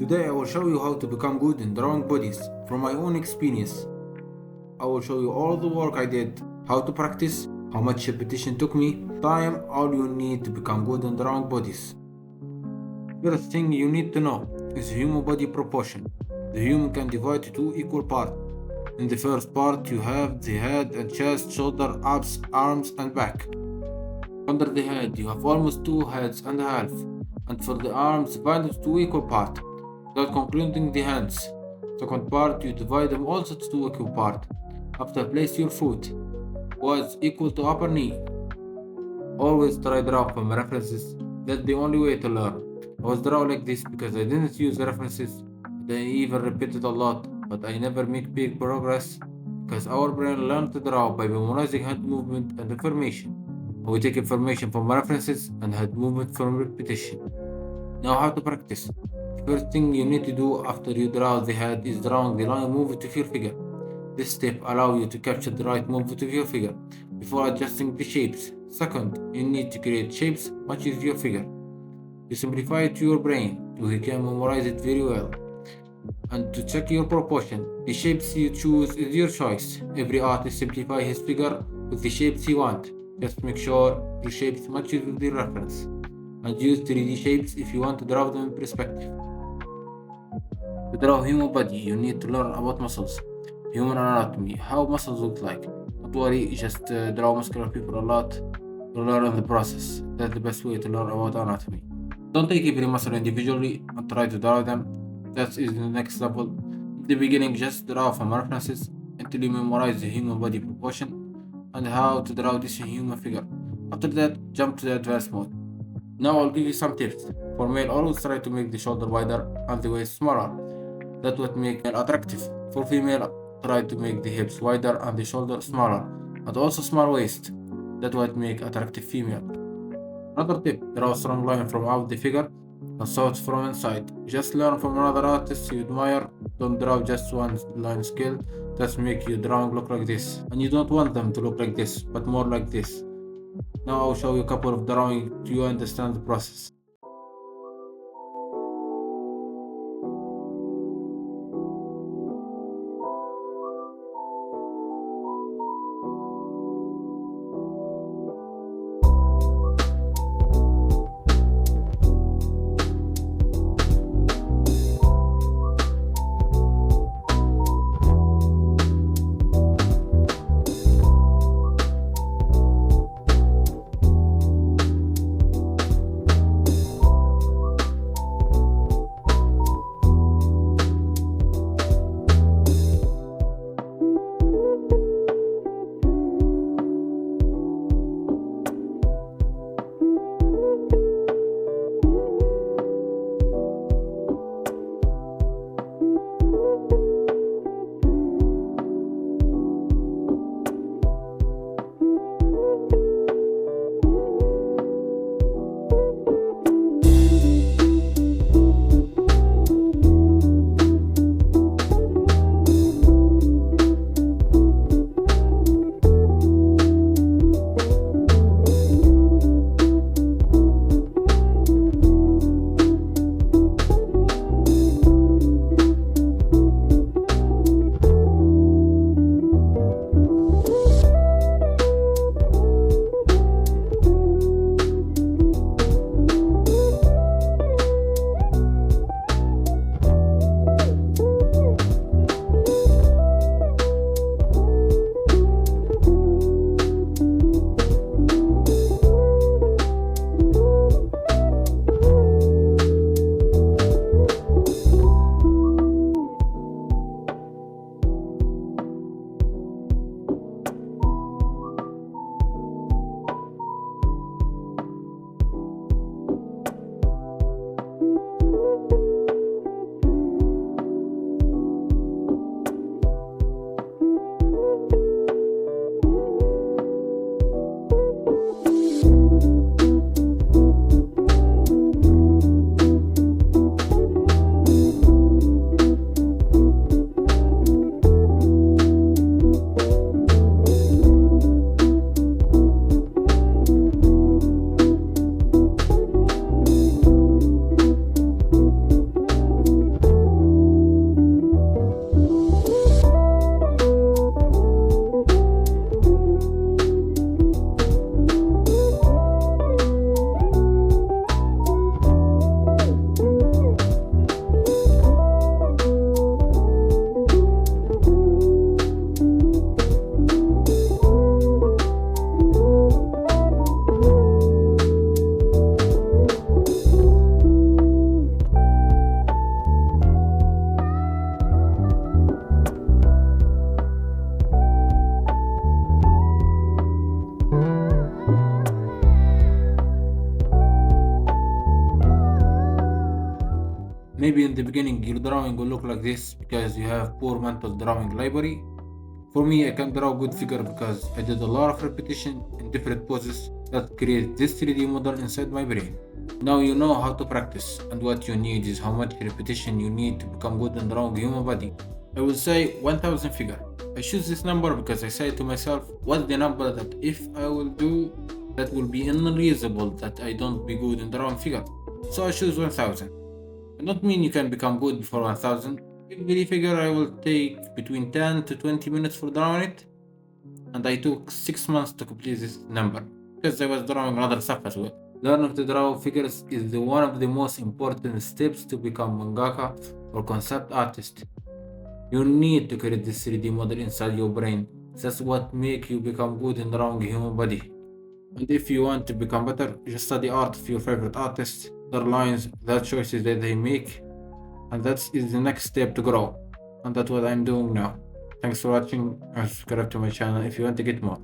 Today I will show you how to become good in drawing bodies from my own experience. I will show you all the work I did, how to practice, how much repetition took me, time, all you need to become good in drawing bodies. First thing you need to know is human body proportion. The human can divide to two equal parts. In the first part you have the head and chest, shoulder, abs, arms and back. Under the head you have almost two heads and a half, and for the arms divided to two equal parts, without concluding the hands. Second part you divide them also to two equal parts. After place your foot was equal to upper knee. Always try draw from references. That's the only way to learn. I was draw like this because I didn't use references. I even repeated a lot, but I never make big progress because our brain learned to draw by memorizing hand movement and information. We take information from references and hand movement from repetition. Now how to practice. The first thing you need to do after you draw the head is drawing the line movement of your figure. This step allows you to capture the right movement of your figure before adjusting the shapes. Second, you need to create shapes matches your figure. You simplify it to your brain so you can memorize it very well. And to check your proportion, the shapes you choose is your choice. Every artist simplify his figure with the shapes he wants. Just make sure your shapes matches with the reference. And use 3D shapes if you want to draw them in perspective. To draw human body, you need to learn about muscles, human anatomy, how muscles look like. Don't worry, just draw muscular people a lot to learn in the process. That's the best way to learn about anatomy. Don't take every muscle individually and try to draw them. That is the next level. In the beginning, just draw from references until you memorize the human body proportion and how to draw this human figure. After that, jump to the advanced mode. Now I'll give you some tips. For male, always try to make the shoulder wider and the waist smaller. That would make male attractive. For female, try to make the hips wider and the shoulder smaller, and also small waist. That would make attractive female. Another tip, draw a strong line from out the figure and thoughts from inside. Just learn from another artist you admire. Don't draw just one line skill. That make your drawing look like this. And you don't want them to look like this, but more like this. Now I'll show you a couple of drawings so you understand the process. Maybe in the beginning your drawing will look like this because you have poor mental drawing library. For me, I can draw good figure because I did a lot of repetition in different poses that create this 3D model inside my brain. Now you know how to practice, and what you need is how much repetition you need to become good in drawing human body. I will say 1000 figure. I choose this number because I say to myself, what's the number that if I will do, that will be unreasonable that I don't be good in drawing figure. So I choose 1000. I don't mean you can become good before 1000. Every figure I will take between 10 to 20 minutes for drawing it, and I took 6 months to complete this number because I was drawing other stuff as well. Learning to draw figures is one of the most important steps to become mangaka or concept artist. You need to create this 3D model inside your brain. That's what makes you become good in drawing human body. And if you want to become better, just study art of your favorite artists, their lines, their choices that they make, and that is the next step to grow. And that's what I'm doing now. Thanks for watching and subscribe to my channel if you want to get more.